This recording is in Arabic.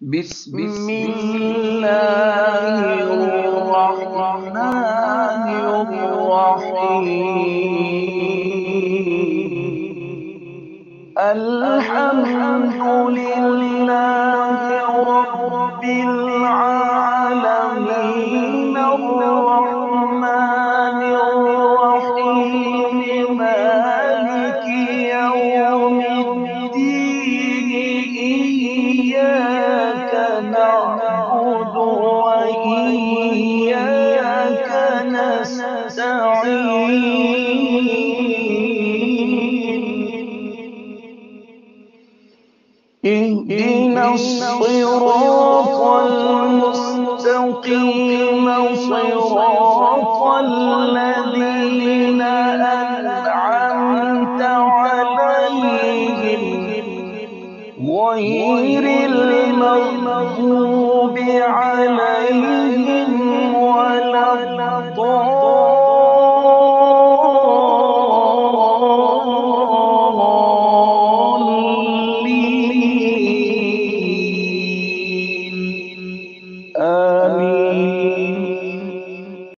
بسم الله الرحمن الرحيم. الحمد لله رب العالمين الرحمن الرحيم مالك يوم الدين إياك نعبد وإياك نستعين اهدنا الصراط المستقيم صراط الذين أنعمت عليهم غير المغضوب عليهم